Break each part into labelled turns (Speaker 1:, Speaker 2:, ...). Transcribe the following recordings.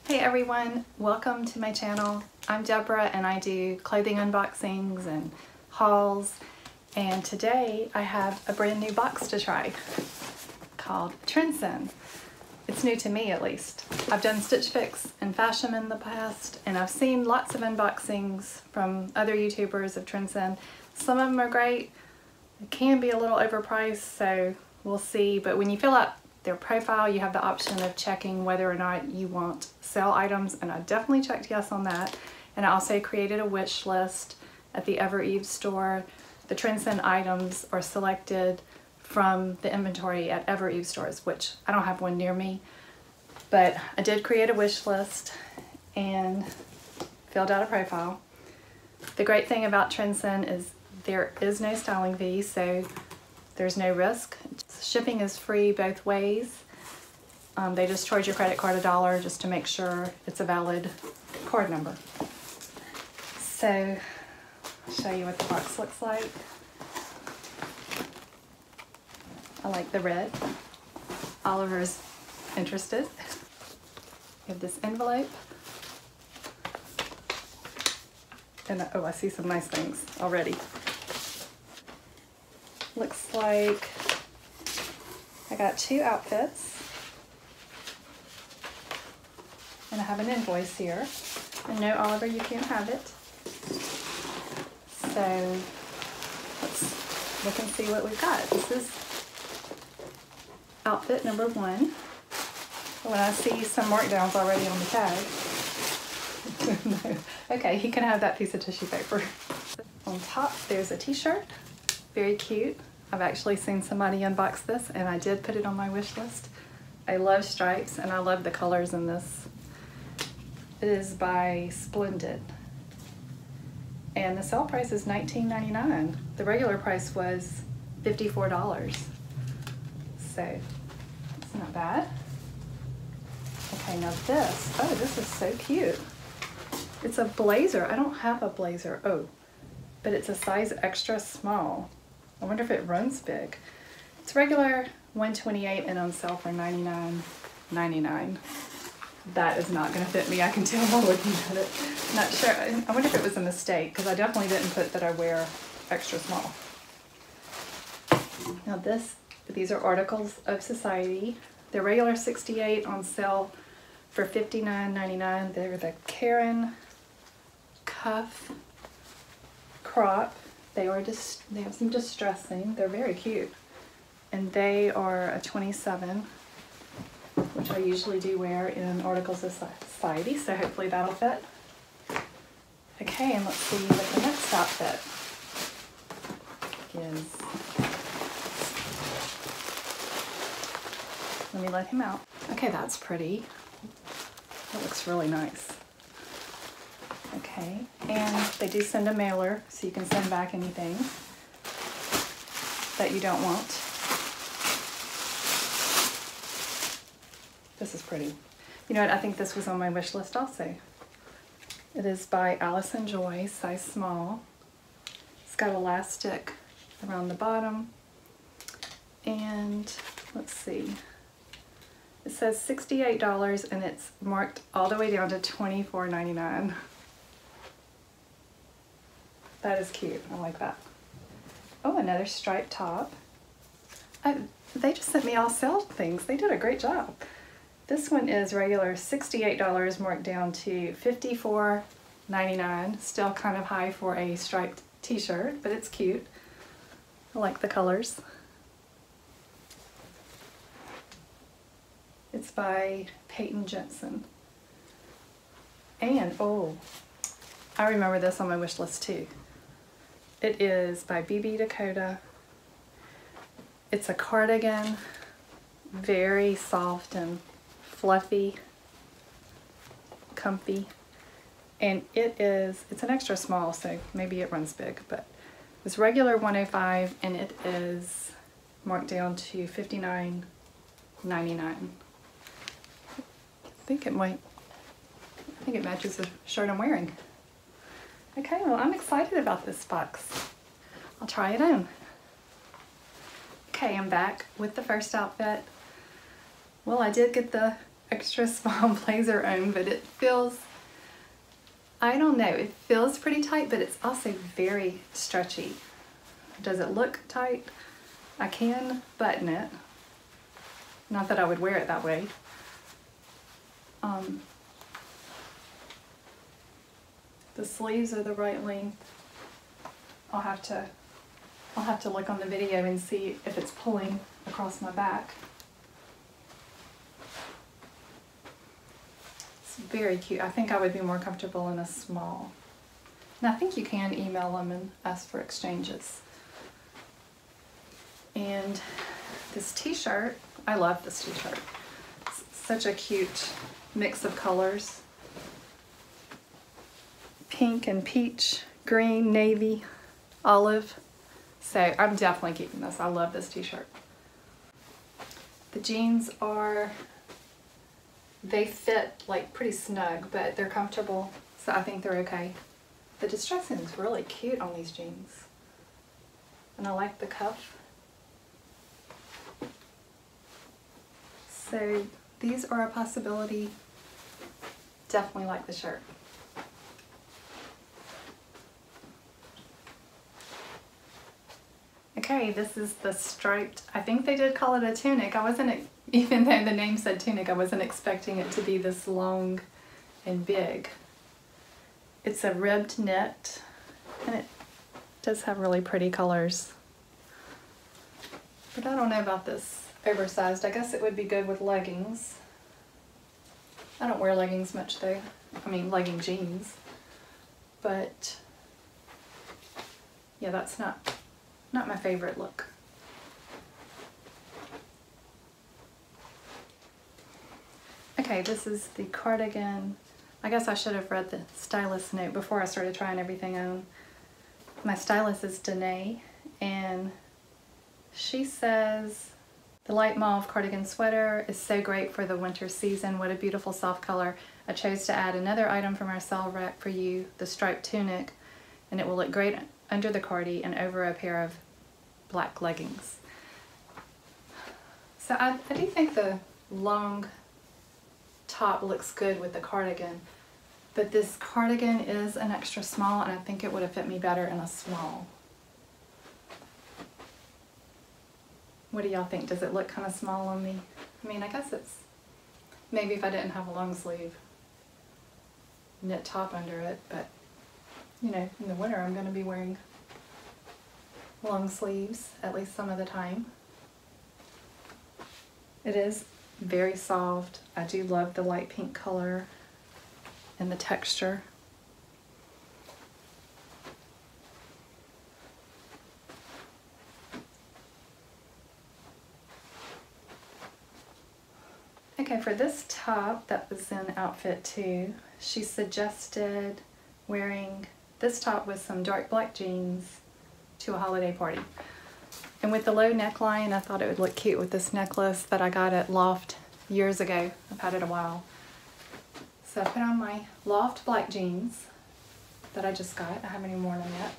Speaker 1: Hey everyone, welcome to my channel. I'm Deborah and I do clothing unboxings and hauls, and today I have a brand new box to try called Trendsend. It's new to me at least. I've done Stitch Fix and Fashion in the past, and I've seen lots of unboxings from other YouTubers of Trendsend. Some of them are great. It can be a little overpriced, so we'll see, but when you fill out their profile, you have the option of checking whether or not you want sale items, and I definitely checked yes on that. And I also created a wish list at the evereve store. The Trendsend items are selected from the inventory at evereve stores, which I don't have one near me, but I did create a wish list and filled out a profile. The great thing about Trendsend is there is no styling fee, so there's no risk. Shipping is free both ways. They just charge your credit card $1 just to make sure it's a valid card number. So I'll show you what the box looks like. I like the red. Oliver's interested. We have this envelope. And oh, I see some nice things already. Looks like I got 2 outfits, and I have an invoice here. And no, Oliver, you can't have it. So let's look and see what we've got. This is outfit number 1. When I see some markdowns already on the tag. No. Okay, he can have that piece of tissue paper. On top, there's a t-shirt. Very cute. I've actually seen somebody unbox this and I did put it on my wish list. I love stripes and I love the colors in this. It is by Splendid. And the sale price is $19.99. The regular price was $54. So it's not bad. Okay, now this, oh, this is so cute. It's a blazer. I don't have a blazer. Oh, but it's a size extra small. I wonder if it runs big. It's regular $128 and on sale for $99.99. That is not going to fit me. I can tell by looking at it. Not sure. I wonder if it was a mistake, because I definitely didn't put that I wear extra small. Now these are articles of society. They're regular $68 on sale for $59.99. They're the Karen cuff crop. They have some distressing. They're very cute. And they are a 27, which I usually do wear in articles of society, so hopefully that'll fit. Okay, and let's see what the next outfit is. Let me let him out. Okay, that's pretty. That looks really nice. Okay, and they do send a mailer, so you can send back anything that you don't want. This is pretty. You know what, I think this was on my wish list also. It is by Allison Joy, size small. It's got elastic around the bottom. And let's see. It says $68 and it's marked all the way down to $24.99. That is cute. I like that. Oh, another striped top. They just sent me all sale things. They did a great job. This one is regular $68, marked down to $54.99. Still kind of high for a striped t-shirt, but it's cute. I like the colors. It's by Peyton, Jensen. And, oh, I remember this on my wish list too. It is by Dakota. It's a cardigan, very soft and fluffy, comfy, and it's an extra small, so maybe it runs big, but it's regular $105 and it is marked down to $59.99. I think it matches the shirt I'm wearing. Okay, well, I'm excited about this box. I'll try it on. Okay, I'm back with the first outfit. Well, I did get the extra small blazer on, but it feels, I don't know, it feels pretty tight, but it's also very stretchy. Does it look tight? I can button it. Not that I would wear it that way. The sleeves are the right length. I'll have to look on the video and see if it's pulling across my back. It's very cute. I think I would be more comfortable in a small. And I think you can email them and ask for exchanges. And this t-shirt, I love this t-shirt. It's such a cute mix of colors. Pink and peach, green, navy, olive. So I'm definitely keeping this. I love this t-shirt. The jeans are, they fit like pretty snug, but they're comfortable, so I think they're okay. The distressing is really cute on these jeans. And I like the cuff. So these are a possibility. Definitely like the shirt. Okay, this is the striped, I think they did call it a tunic. I wasn't, even though the name said tunic, I wasn't expecting it to be this long and big. It's a ribbed knit, and it does have really pretty colors. But I don't know about this oversized. I guess it would be good with leggings. I don't wear leggings much though. I mean, legging jeans. But yeah, that's not my favorite look. Okay, this is the cardigan. I guess I should have read the stylist note before I started trying everything on. My stylist is Danae, and she says, the light mauve cardigan sweater is so great for the winter season. What a beautiful soft color. I chose to add another item from our sale rack for you, the striped tunic, and it will look great under the cardi and over a pair of black leggings. So I do think the long top looks good with the cardigan, but this cardigan is an extra small, and I think it would have fit me better in a small. What do y'all think? Does it look kind of small on me? I mean, I guess it's, maybe if I didn't have a long sleeve knit top under it, but you know, in the winter I'm going to be wearing long sleeves at least some of the time. It is very soft. I do love the light pink color and the texture. Okay, for this top that was in outfit 2, she suggested wearing this top with some dark black jeans to a holiday party. And with the low neckline, I thought it would look cute with this necklace that I got at Loft years ago. I've had it a while. So I put on my Loft black jeans that I just got. I haven't even worn them yet.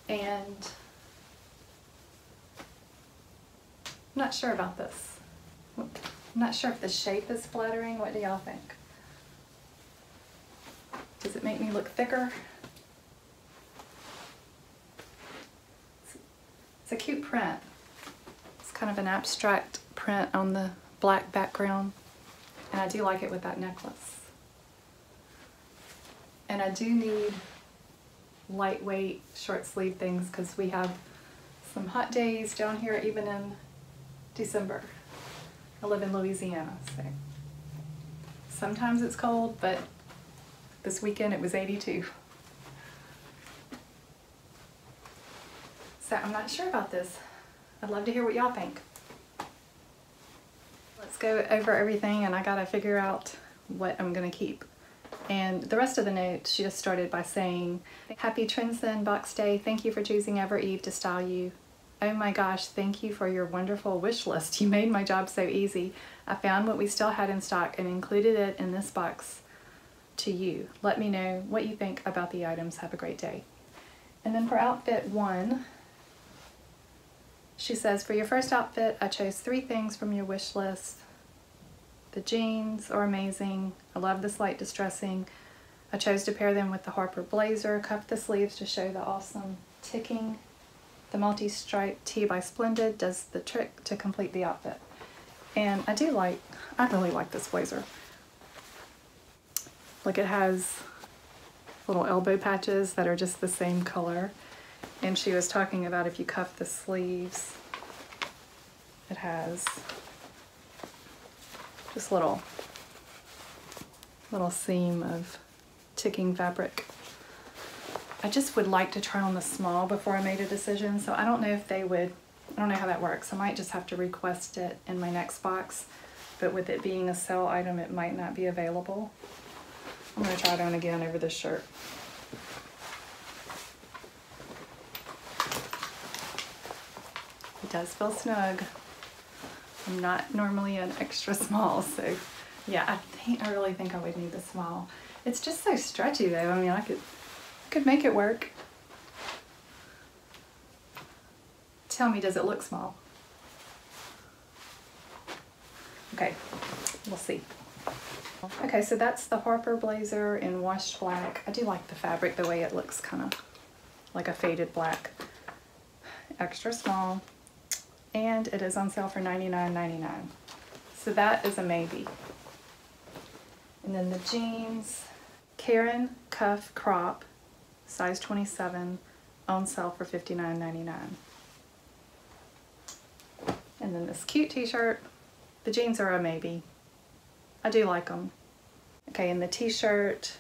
Speaker 1: And I'm not sure about this. I'm not sure if the shape is flattering. What do y'all think? Does it make me look thicker? It's a cute print. It's kind of an abstract print on the black background, and I do like it with that necklace. And I do need lightweight short sleeve things because we have some hot days down here even in December. I live in Louisiana, so sometimes it's cold, but this weekend it was 82. So I'm not sure about this. I'd love to hear what y'all think. Let's go over everything, and I gotta figure out what I'm gonna keep. And the rest of the note, she just started by saying, Happy Trendsend Box Day. Thank you for choosing evereve to style you. Oh my gosh, thank you for your wonderful wish list. You made my job so easy. I found what we still had in stock and included it in this box to you. Let me know what you think about the items. Have a great day. And then for outfit 1, she says, for your first outfit, I chose 3 things from your wish list. The The jeans are amazing. I love this light distressing. I chose to pair them with the Harper blazer, cuff the sleeves to show the awesome ticking. The multi-stripe tee by Splendid does the trick to complete the outfit. And I really like this blazer. Look, it has little elbow patches that are just the same color. And she was talking about if you cuff the sleeves, it has just little seam of ticking fabric. I just would like to try on the small before I made a decision, so I don't know if they would, I don't know how that works. I might just have to request it in my next box, but with it being a sale item, it might not be available. I'm going to try it on again over this shirt. It does feel snug. I'm not normally an extra small, so yeah, I really think I would need the small. It's just so stretchy though. I mean, I could make it work. Tell me, does it look small? Okay, we'll see. Okay, so that's the Harper blazer in washed black. I do like the fabric, the way it looks kind of like a faded black. Extra small. And it is on sale for $99.99. So that is a maybe. And then the jeans, Karen cuff crop, size 27, on sale for $59.99. And then this cute t-shirt, the jeans are a maybe. I do like them. Okay, and the t-shirt,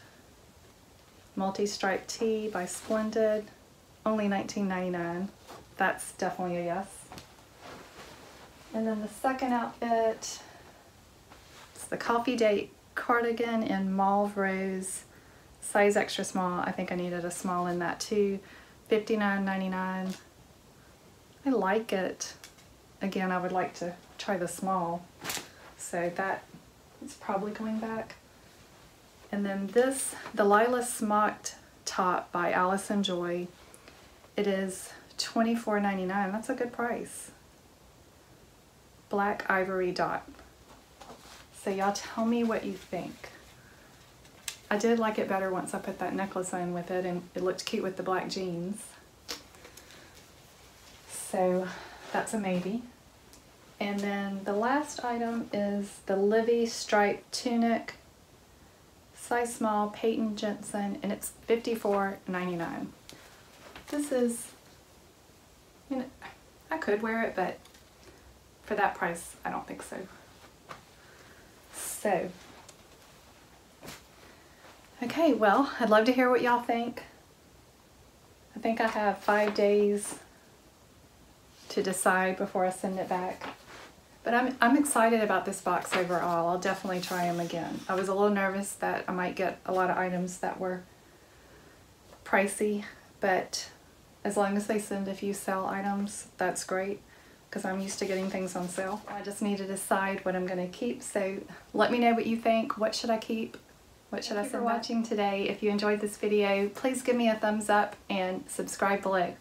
Speaker 1: multi-stripe tee by Splendid, only $19.99. That's definitely a yes. And then the second outfit, it's the Coffee Date cardigan in mauve rose, size extra small. I think I needed a small in that too. $59.99. I like it. Again, I would like to try the small, so that is probably coming back. And then this, the Lila Smocked top by Allison Joy. It is $24.99. That's a good price. Black ivory dot. So y'all tell me what you think. I did like it better once I put that necklace on with it, and it looked cute with the black jeans. So that's a maybe. And then the last item is the Livvy striped tunic, size small, Peyton, Jensen, and it's $54.99. This is, you know, I could wear it, but for that price, I don't think so. So, okay, well, I'd love to hear what y'all think. I think I have 5 days to decide before I send it back. But I'm excited about this box overall. I'll definitely try them again. I was a little nervous that I might get a lot of items that were pricey, but as long as they send a few sale items, that's great, because I'm used to getting things on sale. I just need to decide what I'm going to keep, so let me know what you think. What should I keep? What should I send back? Thank you for watching today. If you enjoyed this video, please give me a thumbs up and subscribe below.